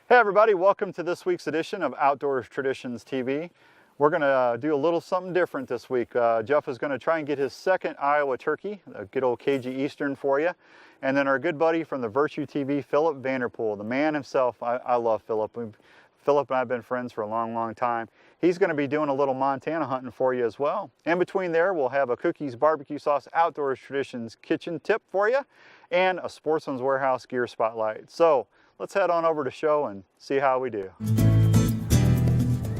Hey everybody, welcome to this week's edition of Outdoors Traditions TV. We're going to do a little something different this week. Jeff is going to try and get his second Iowa turkey, a good old cagey Eastern for you. And then our good buddy from the Virtue TV, Philip Vanderpool, the man himself. I love Philip. Philip and I have been friends for a long, long time. He's going to be doing a little Montana hunting for you as well. In between there, we'll have a Cookies Barbecue Sauce Outdoors Traditions kitchen tip for you and a Sportsman's Warehouse gear spotlight. So let's head on over to show and see how we do.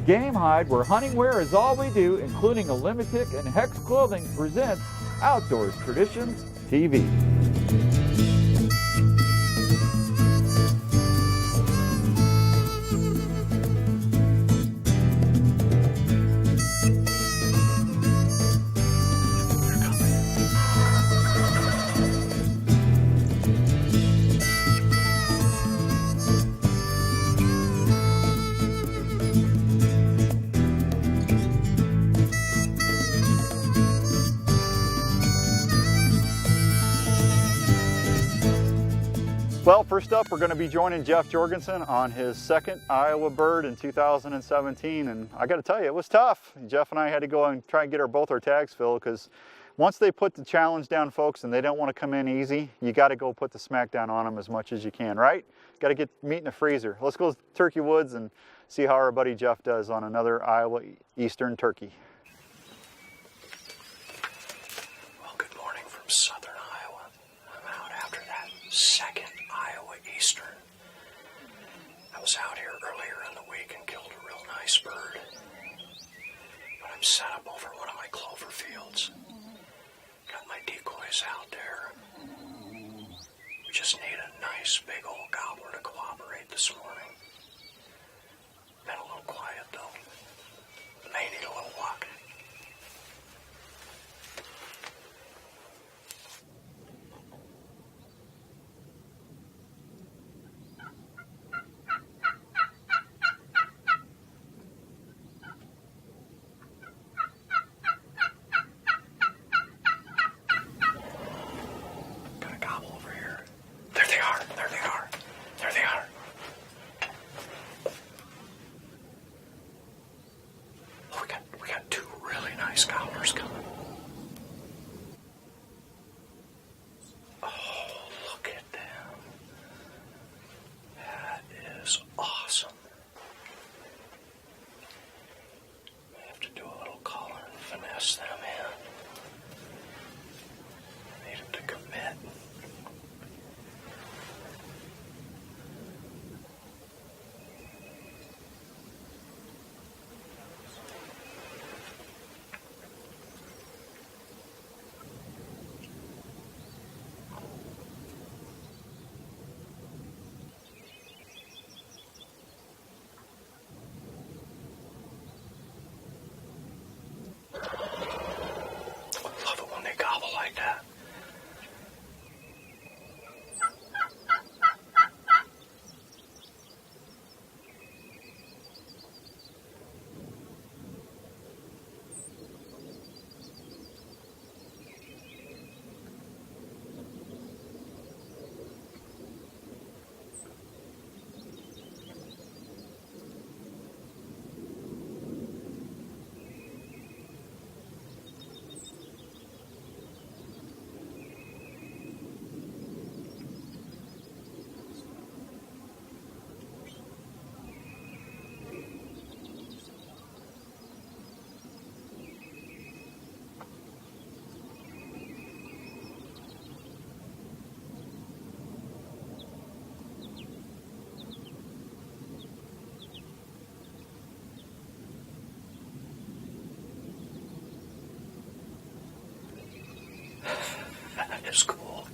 Game Hide, where hunting wear is all we do, including a Limited and Hex Clothing, presents Outdoors Traditions TV. Well, first up, we're going to be joining Jeff Jorgensen on his second Iowa bird in 2017, and I got to tell you, it was tough. Jeff and I had to go and try and get both our tags filled, because once they put the challenge down, folks, and they don't want to come in easy, you got to go put the smack down on them as much as you can, right? Got to get meat in the freezer. Let's go to Turkey Woods and see how our buddy Jeff does on another Iowa Eastern turkey. Well, good morning from southern Iowa. I'm out after that second Iowa Eastern. I was out here earlier in the week and killed a real nice bird. But I'm set up over one of my clover fields. Got my decoys out there. We just need a nice big old gobbler to cooperate this morning. Been a little quiet though. May need a little luck. Scholars coming. Oh, look at them. That is awesome. I have to do a little calling and finesse them in. Need them to commit. That is cool.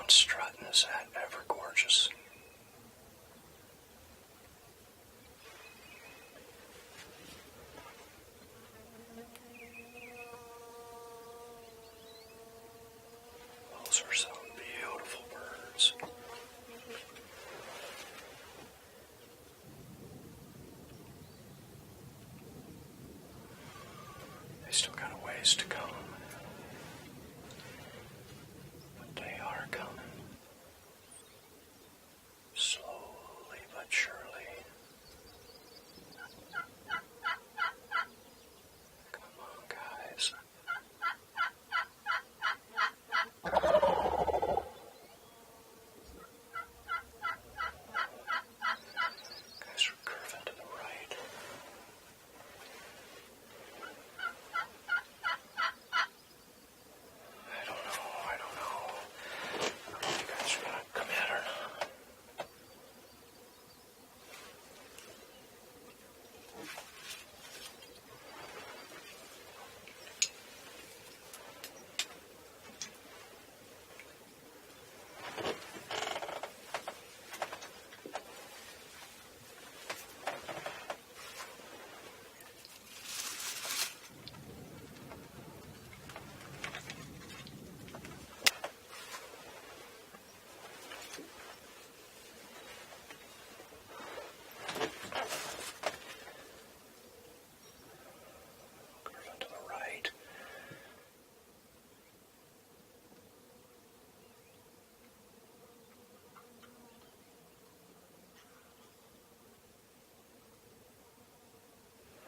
one strutting. Is that ever gorgeous? Those are some beautiful birds. They still got a ways to come. But they are coming. Slowly but surely. Come on, guys. Guys are curving to the right. I don't know. I don't know if you guys are gonna come in or not. Curving to the right.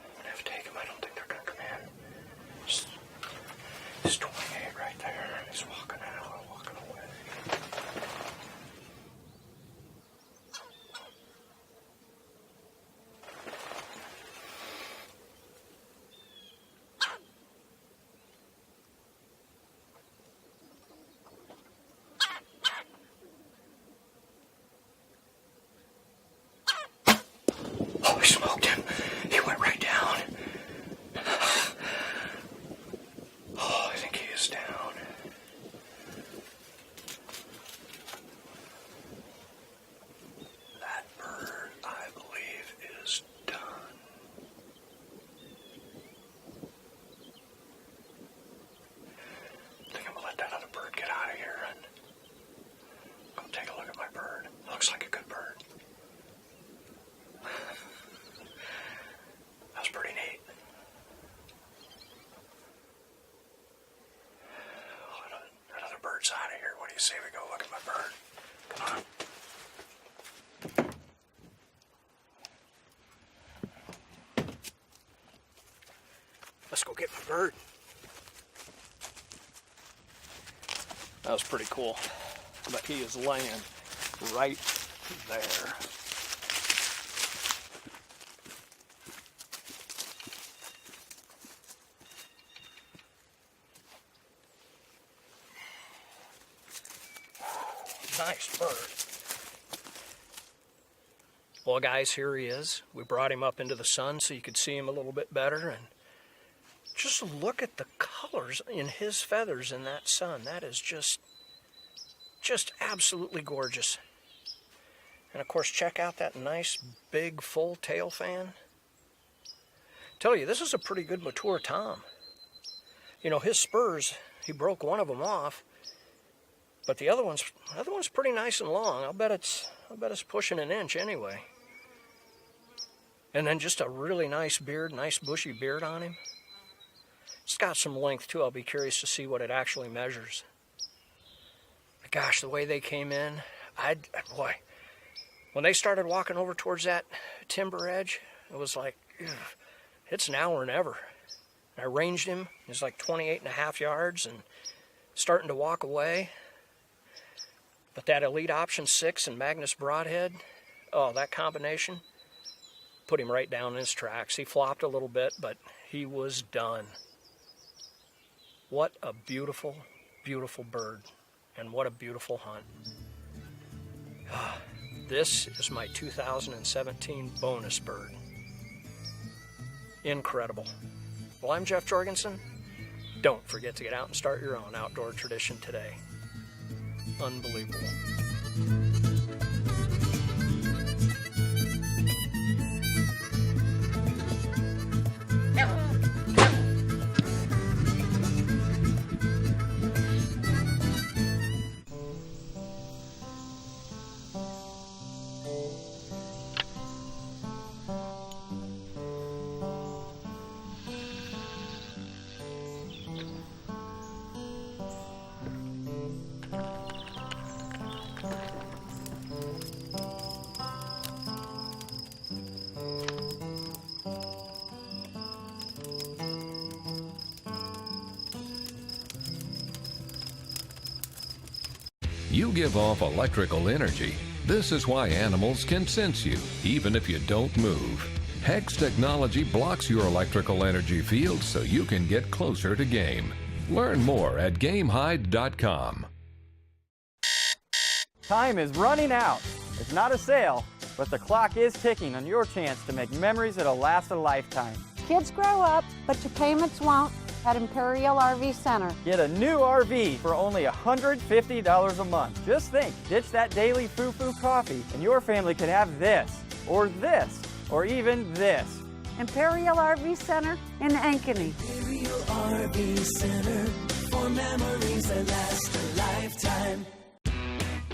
I'm gonna have to take him. I don't think they're gonna come in. He's 28 right there. He's walking out, walking away. Oh, he smoked him. He went right down. Oh, I think he is down. That bird, I believe, is done. I think I'm gonna let that other bird get out of here and go take a look at my bird. Looks like a good bird. That was pretty neat. Oh, that other bird's out of here. What do you say we go look at my bird? Come on. Let's go get my bird. That was pretty cool. But he is laying right there. Nice bird. Well, guys, here he is. We brought him up into the sun so you could see him a little bit better. And just look at the colors in his feathers in that sun. That is just absolutely gorgeous. And, of course, check out that nice, big, full tail fan. Tell you, this is a pretty good mature tom. You know, his spurs, he broke one of them off. But the other one's pretty nice and long. I'll bet it's pushing an inch anyway. And then just a really nice beard, nice bushy beard on him. It's got some length too. I'll be curious to see what it actually measures. But gosh, the way they came in, boy, when they started walking over towards that timber edge, it was like, it's now or never. And I ranged him. He was like 28.5 yards and starting to walk away. But that Elite Option 6 and Magnus Broadhead, oh, that combination put him right down in his tracks. He flopped a little bit, but he was done. What a beautiful, beautiful bird, and what a beautiful hunt. This is my 2017 bonus bird. Incredible. Well, I'm Jeff Jorgensen. Don't forget to get out and start your own outdoor tradition today. unbelievable. You give off electrical energy. This is why animals can sense you, even if you don't move. Hex technology blocks your electrical energy field so you can get closer to game. Learn more at GameHide.com. Time is running out. It's not a sale, but the clock is ticking on your chance to make memories that'll last a lifetime. Kids grow up, but your payments won't at Imperial RV Center. Get a new RV for only $150 a month. Just think, ditch that daily foo-foo coffee, and your family can have this, or even this. Imperial RV Center in Ankeny. Imperial RV Center for memories that last a lifetime.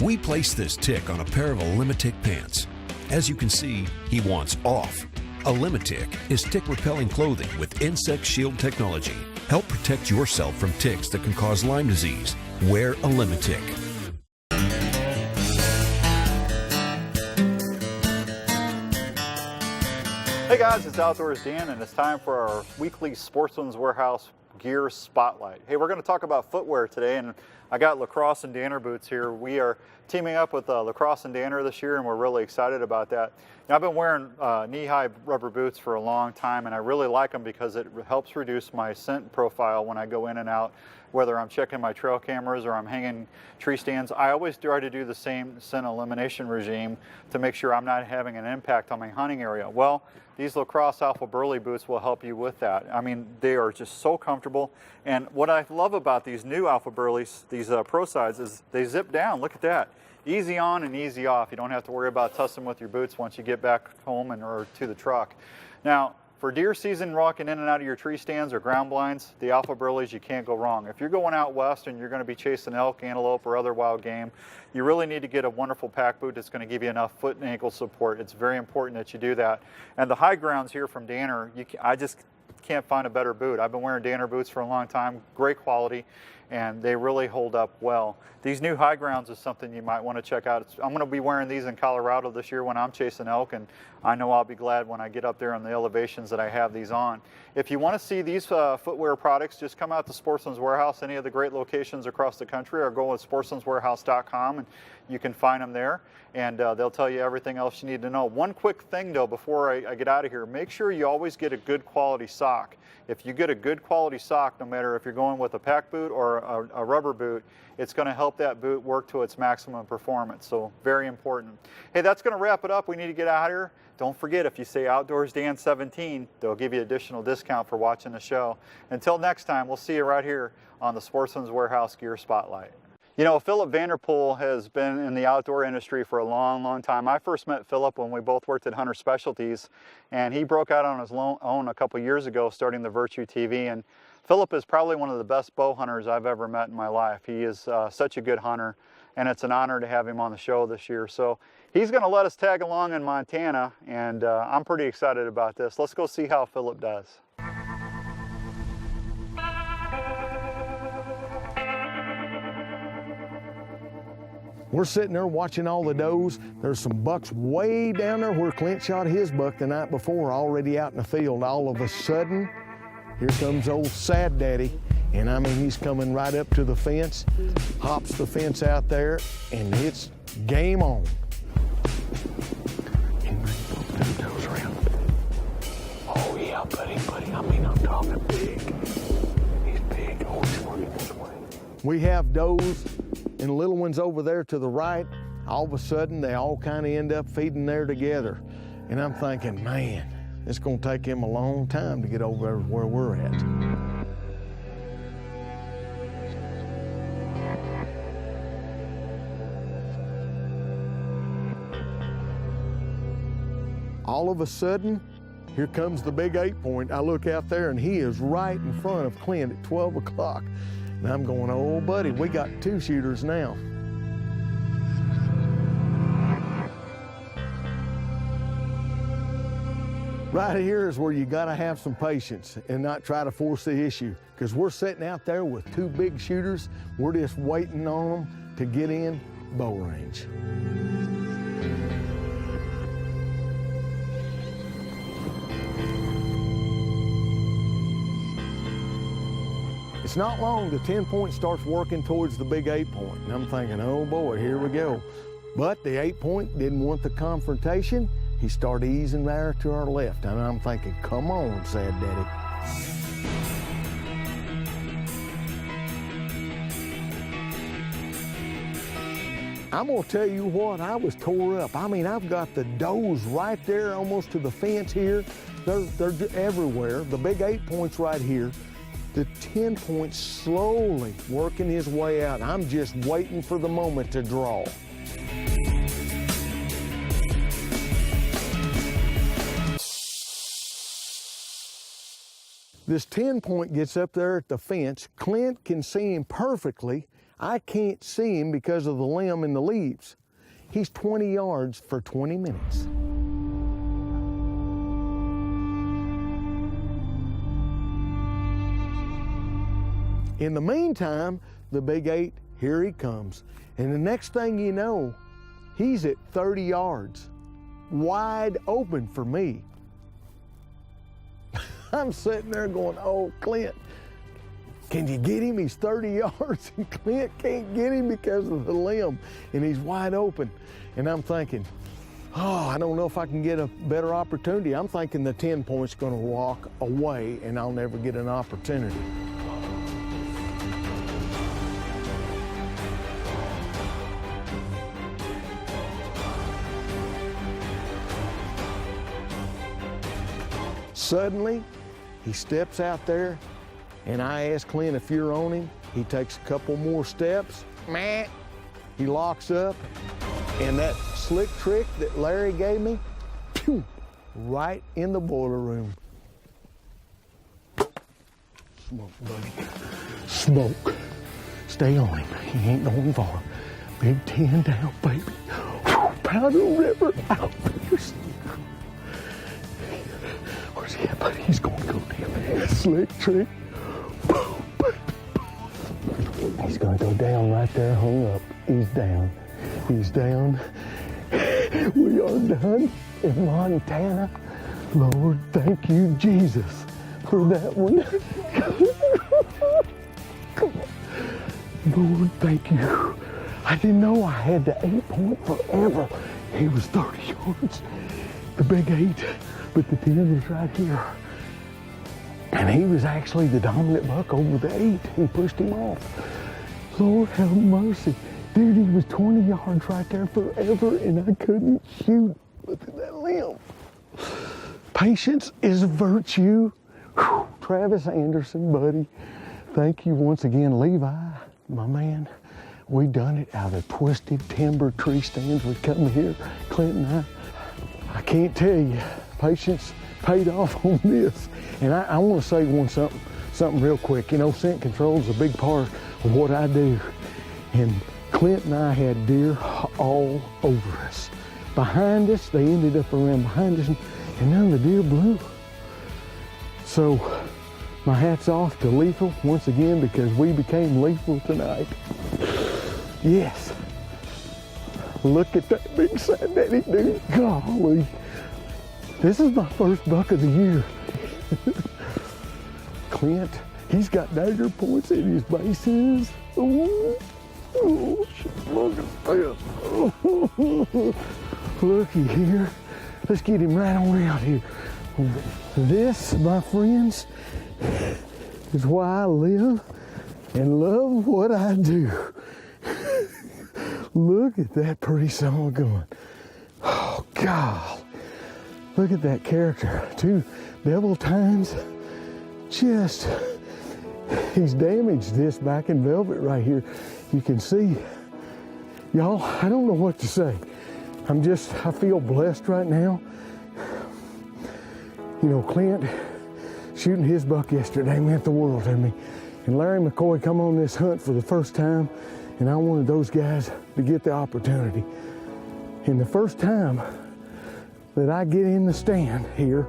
We placed this tick on a pair of Olimitic pants. As you can see, he wants off. Olimitic is tick-repelling clothing with insect shield technology. Help protect yourself from ticks that can cause Lyme disease. Wear Olimitic. Hey guys, it's Outdoors Dan, and it's time for our weekly Sportsman's Warehouse Gear Spotlight. Hey, we're going to talk about footwear today, and I got Lacrosse and Danner boots here. We are teaming up with Lacrosse and Danner this year, and we're really excited about that. Now, I've been wearing knee-high rubber boots for a long time, and I really like them because it helps reduce my scent profile when I go in and out, whether I'm checking my trail cameras or I'm hanging tree stands. I always try to do the same scent elimination regime to make sure I'm not having an impact on my hunting area. Well, these Lacrosse Alpha Burley boots will help you with that. I mean, they are just so comfortable. And what I love about these new Alpha Burleys, these Pro Sides, is they zip down. Look at that. Easy on and easy off. You don't have to worry about tussling with your boots once you get back home or to the truck. Now, for deer season, walking in and out of your tree stands or ground blinds, the Alpha Burleys, you can't go wrong. If you're going out west and you're going to be chasing elk, antelope, or other wild game, you really need to get a wonderful pack boot that's going to give you enough foot and ankle support. It's very important that you do that. And the high grounds here from Danner, I just can't find a better boot. I've been wearing Danner boots for a long time, great quality, and they really hold up well. These new high grounds is something you might want to check out. I'm going to be wearing these in Colorado this year when I'm chasing elk, and I know I'll be glad when I get up there on the elevations that I have these on. If you want to see these footwear products, just come out to Sportsman's Warehouse, any of the great locations across the country, or go with sportsmanswarehouse.com, and you can find them there, and they'll tell you everything else you need to know. One quick thing though before I get out of here, make sure you always get a good quality sock. If you get a good quality sock, no matter if you're going with a pack boot or a rubber boot, it's going to help that boot work to its maximum performance. So very important. Hey, that's going to wrap it up. We need to get out of here. Don't forget, if you say Outdoors Dan 17, they'll give you additional discount for watching the show. Until next time, we'll see you right here on the Sportsman's Warehouse Gear Spotlight. You know, Philip Vanderpool has been in the outdoor industry for a long, long time. I first met Philip when we both worked at Hunter Specialties, and he broke out on his own a couple years ago, starting the Virtue TV. And Philip is probably one of the best bow hunters I've ever met in my life. He is such a good hunter, and it's an honor to have him on the show this year. So he's going to let us tag along in Montana, and I'm pretty excited about this. Let's go see how Philip does. We're sitting there watching all the does. There's some bucks way down there where Clint shot his buck the night before, already out in the field. All of a sudden, here comes old Sad Daddy. And I mean, he's coming right up to the fence, hops the fence out there, and it's game on. And both them does around. Oh yeah, buddy. I mean, I'm talking big. He's big. Oh, he's working this way. We have does and little ones over there to the right. All of a sudden, they all kind of end up feeding there together. And I'm thinking, man, it's gonna take him a long time to get over there where we're at. All of a sudden, here comes the big 8-point. I look out there and he is right in front of Clint at 12 o'clock. And I'm going, oh buddy, we got 2 shooters now. Right here is where you gotta have some patience and not try to force the issue, because we're sitting out there with 2 big shooters. We're just waiting on them to get in bow range. It's not long, the 10-point starts working towards the big 8-point. And I'm thinking, oh boy, here we go. But the 8-point didn't want the confrontation. He started easing there to our left. And I'm thinking, come on, Sad Daddy. I'm gonna tell you what, I was tore up. I mean, I've got the does right there almost to the fence here. They're everywhere. The big 8-point's right here. The 10-point slowly working his way out. I'm just waiting for the moment to draw. This 10-point gets up there at the fence. Clint can see him perfectly. I can't see him because of the limb and the leaves. He's 20 yards for 20 minutes. In the meantime, the big 8, here he comes. And the next thing you know, he's at 30 yards, wide open for me. I'm sitting there going, oh, Clint, can you get him? He's 30 yards, and Clint can't get him because of the limb, and he's wide open. And I'm thinking, oh, I don't know if I can get a better opportunity. I'm thinking the 10-point's gonna walk away, and I'll never get an opportunity. Suddenly, he steps out there, and I ask Clint if you're on him. He takes a couple more steps. Meh. He locks up, and that slick trick that Larry gave me, pew, right in the boiler room. Smoke, buddy. Smoke. Stay on him. He ain't going far. Big 10 down, baby. Powder River out there. Where's he at, buddy? He's going to go down. Slick trick. Boom, baby. He's going to go down right there, hung up. He's down. He's down. We are done in Montana. Lord, thank you, Jesus, for that one. Lord, thank you. I didn't know I had the 8-point forever. He was 30 yards. The big 8. But the 10 was right here. And he was actually the dominant buck over the 8. He pushed him off. Lord have mercy. Dude, he was 20 yards right there forever, and I couldn't shoot. Look at that limb. Patience is a virtue. Whew. Travis Anderson, buddy. Thank you once again. Levi, my man. We done it out of twisted timber tree stands. We come here, Clint and I can't tell you. Patience paid off on this. And I want to say something real quick. You know, scent control is a big part of what I do. And Clint and I had deer all over us. Behind us, they ended up around behind us, and none of the deer blew. So my hat's off to Lethal once again, because we became lethal tonight. Yes. Look at that big Sad Daddy, dude. Golly. This is my first buck of the year. Clint, he's got dagger points in his bases. Ooh. Oh, look at this. Looky here. Let's get him right on around here. This, my friends, is why I live and love what I do. Look at that pretty son of a gun. Oh, God. Look at that character. 2 devil tines. Just, he's damaged this back in velvet right here. You can see. Y'all, I don't know what to say. I feel blessed right now. You know, Clint shooting his buck yesterday meant the world to me. And Larry McCoy come on this hunt for the first time, and I wanted those guys to get the opportunity. And the first time that I get in the stand here,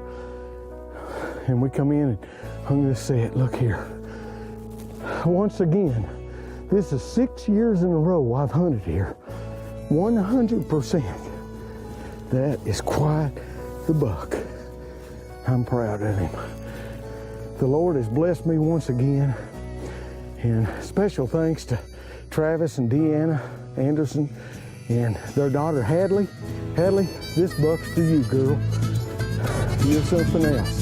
and we come in and hung this set, look here. Once again, this is 6 years in a row I've hunted here. 100%. That is quite the buck. I'm proud of him. The Lord has blessed me once again, and special thanks to Travis and Deanna Anderson and their daughter Hadley. Hadley, this buck's for you, girl. You're something else.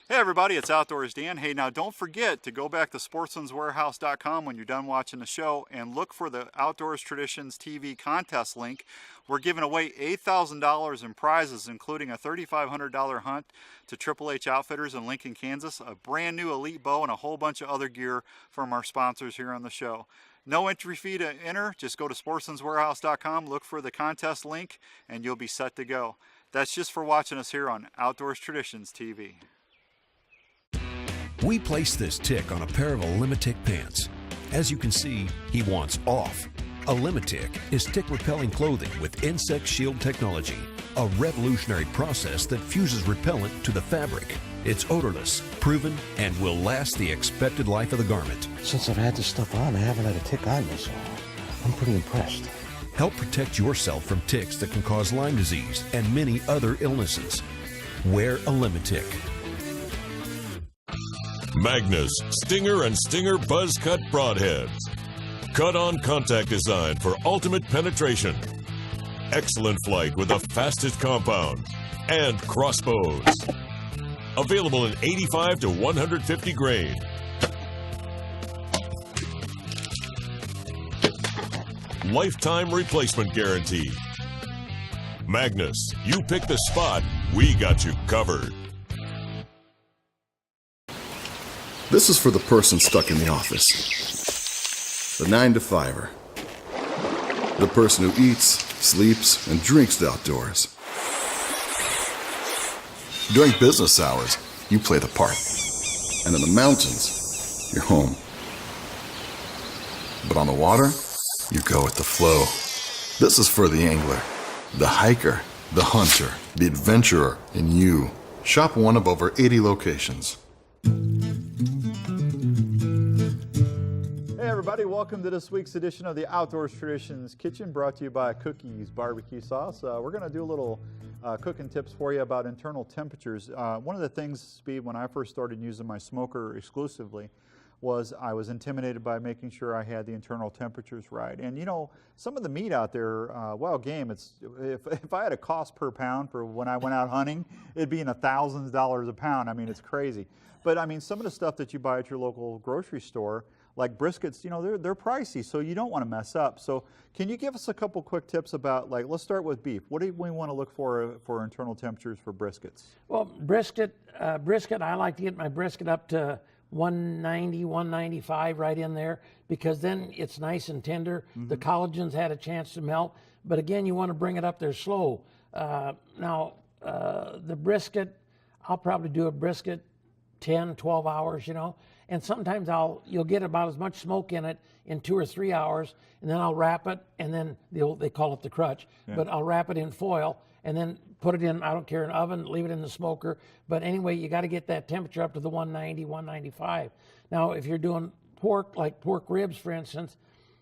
Hey everybody, it's Outdoors Dan. Hey, now don't forget to go back to sportsmanswarehouse.com when you're done watching the show and look for the Outdoors Traditions TV contest link. We're giving away $8,000 in prizes, including a $3,500 hunt to Triple H Outfitters in Lincoln, Kansas, a brand new Elite bow, and a whole bunch of other gear from our sponsors here on the show. No entry fee to enter. Just go to sportsmanswarehouse.com, look for the contest link, and you'll be set to go. That's just for watching us here on Outdoors Traditions TV. We placed this tick on a pair of Limitic pants. As you can see, he wants off. A Limitic is tick-repelling clothing with insect shield technology, a revolutionary process that fuses repellent to the fabric. It's odorless, proven, and will last the expected life of the garment. Since I've had this stuff on, I haven't had a tick on me, so I'm pretty impressed. Help protect yourself from ticks that can cause Lyme disease and many other illnesses. Wear a Limitic. Magnus Stinger and Stinger Buzz Cut Broadheads. Cut-on contact design for ultimate penetration. Excellent flight with the fastest compound. And crossbows. Available in 85 to 150 grain. Lifetime replacement guarantee. Magnus, you pick the spot, we got you covered. This is for the person stuck in the office. The 9-to-5er. The person who eats, sleeps, and drinks the outdoors. During business hours, you play the part. And in the mountains, you're home. But on the water, you go with the flow. This is for the angler, the hiker, the hunter, the adventurer, and you. Shop one of over 80 locations. Hey everybody, welcome to this week's edition of the Outdoors Traditions Kitchen, brought to you by Cookies Barbecue Sauce. We're going to do a little cooking tips for you about internal temperatures. One of the things, Speed, when I first started using my smoker exclusively, was I was intimidated by making sure I had the internal temperatures right. And you know, some of the meat out there, wild game, if I had a cost per pound for when I went out hunting, it'd be in the thousands of dollars a pound. I mean, it's crazy. But I mean, some of the stuff that you buy at your local grocery store, like briskets, you know, they're pricey, so you don't want to mess up. So can you give us a couple quick tips about, like, let's start with beef. What do we want to look for internal temperatures for briskets? Well, brisket, I like to get my brisket up to 190, 195 right in there, because then it's nice and tender. Mm-hmm. The collagen's had a chance to melt, but again, you want to bring it up there slow. Now, the brisket, I'll probably do a brisket 10, 12 hours, you know, and sometimes you'll get about as much smoke in it in 2 or 3 hours, and then I'll wrap it, and then they call it the crutch, but I'll wrap it in foil and then put it in, I don't care, an oven, leave it in the smoker. But anyway, you got to get that temperature up to the 190, 195. Now, if you're doing pork, like pork ribs, for instance,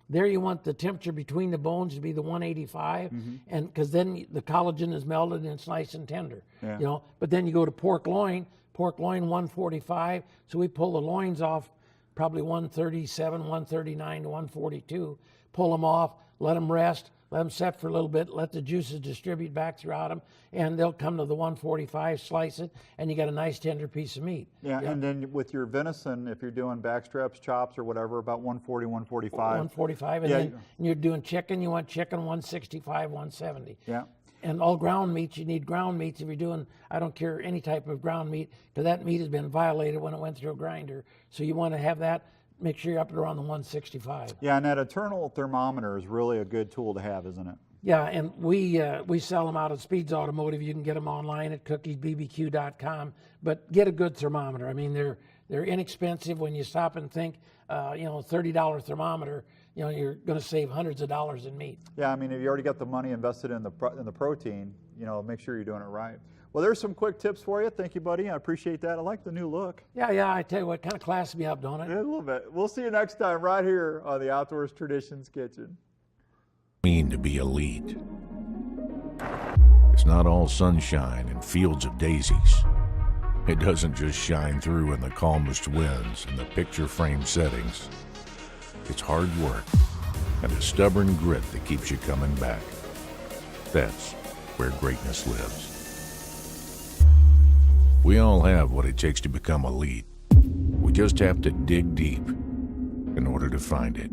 there you want the temperature between the bones to be the 185, and because then the collagen is melted and it's nice and tender, you know. But then you go to pork loin 145, so we pull the loins off probably 137, 139 to 142, pull them off, let them rest, let them set for a little bit, let the juices distribute back throughout them, and they'll come to the 145, slice it, and you got a nice tender piece of meat. Yeah, and then with your venison, if you're doing backstraps, chops, or whatever, about 140, 145. 145, and then you're doing chicken, you want chicken 165, 170. Yeah. And all ground meats, you need ground meats if you're doing, I don't care any type of ground meat, because that meat has been violated when it went through a grinder. So you want to have that, make sure you're up around the 165. Yeah, and that internal thermometer is really a good tool to have, isn't it? Yeah, and we sell them out at Speeds Automotive. You can get them online at cookiesbbq.com, but get a good thermometer. I mean, they're inexpensive when you stop and think, $30 thermometer, you're going to save hundreds of dollars in meat. Yeah, I mean, if you already got the money invested in the protein, make sure you're doing it right. Well, there's some quick tips for you. Thank you, buddy. I appreciate that. I like the new look. Yeah, I tell you what, kind of class me up, don't it? Yeah, a little bit. We'll see you next time right here on the Outdoors Traditions Kitchen. Mean to be elite. It's not all sunshine and fields of daisies. It doesn't just shine through in the calmest winds and the picture frame settings. It's hard work and a stubborn grit that keeps you coming back. That's where greatness lives. We all have what it takes to become elite. We just have to dig deep in order to find it.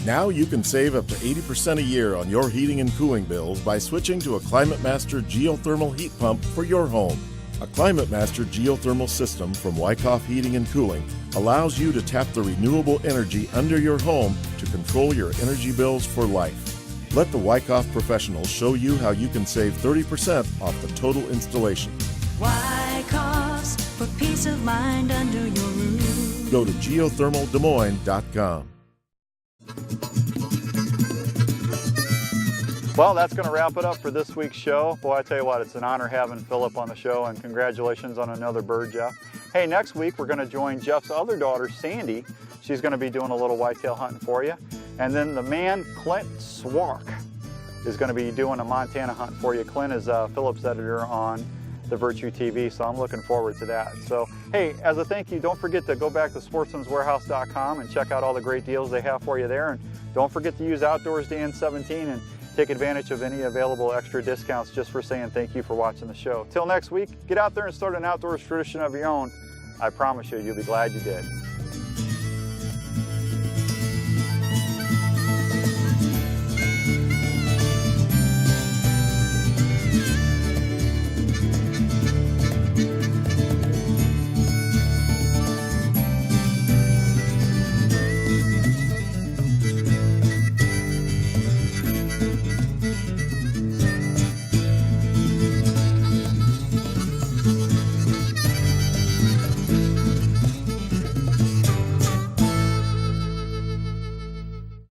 Now you can save up to 80% a year on your heating and cooling bills by switching to a ClimateMaster geothermal heat pump for your home. A ClimateMaster geothermal system from Wyckoff Heating and Cooling allows you to tap the renewable energy under your home to control your energy bills for life. Let the Wyckoff professionals show you how you can save 30% off the total installation. Wyckoff's for peace of mind under your roof. Go to geothermaldesmoines.com. Well, that's going to wrap it up for this week's show. Boy, I tell you what, it's an honor having Philip on the show, and congratulations on another bird, Jeff. Hey, next week we're going to join Jeff's other daughter, Sandy. She's going to be doing a little whitetail hunting for you. And then the man, Clint Swark, is going to be doing a Montana hunt for you. Clint is Philip's editor on the Virtue TV, so I'm looking forward to that. So, hey, as a thank you, don't forget to go back to sportsmanswarehouse.com and check out all the great deals they have for you there. And don't forget to use Outdoors Dan 17 and take advantage of any available extra discounts just for saying thank you for watching the show. Till next week, get out there and start an outdoors tradition of your own. I promise you, you'll be glad you did.